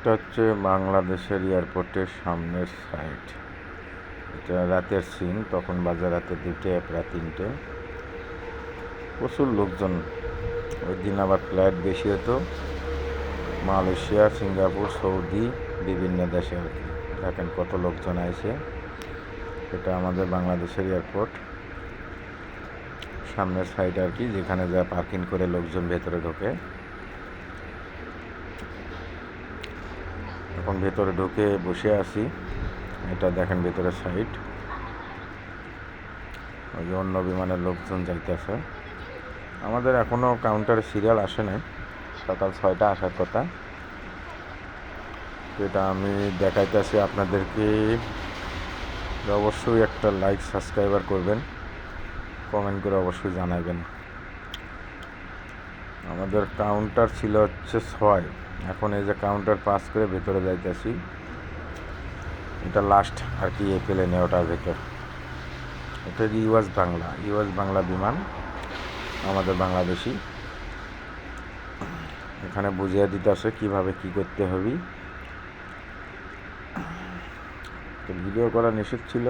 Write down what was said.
এটা হচ্ছে বাংলাদেশের এয়ারপোর্টের সামনের সাইড। এটা রাতের সিন, তখন বাজে রাতে 2টে প্রায় 3টে। প্রচুর লোকজন। ওই দিন আবার ফ্লাইট বেশি হতো, মালয়েশিয়া, সিঙ্গাপুর, সৌদি, বিভিন্ন দেশে আর কি। দেখেন কত লোকজন আছে। এটা আমাদের বাংলাদেশের এয়ারপোর্ট সামনের সাইড আর কি, যেখানে যা পার্কিং করে লোকজন ভেতরে ঢোকে। এখন ভেতরে ঢুকে বসে আছি। এটা দেখেন ভেতরের সাইড। ওই যে অন্য বিমানের লোকজন যাইতেছে। আমাদের এখনও কাউন্টারে সিরিয়াল আসে নাই, সকাল 6টা আসার কথা। এটা আমি দেখাইতেছি আপনাদেরকে। অবশ্যই একটা লাইক সাবস্ক্রাইবার করবেন, কমেন্ট করে অবশ্যই জানাবেন। আমাদের কাউন্টার ছিল হচ্ছে 6, এখন এই যে কাউন্টার পাস করে ভেতরে যাইতেছি। এটা লাস্ট আর কি এই প্লেনে ওটার ভেতর। এটা ইউএস বাংলা বিমান, আমাদের বাংলাদেশি। এখানে বুঝিয়ে দিতেছে কিভাবে কি করতে হবে। ভিডিও করা নিষেধ ছিল।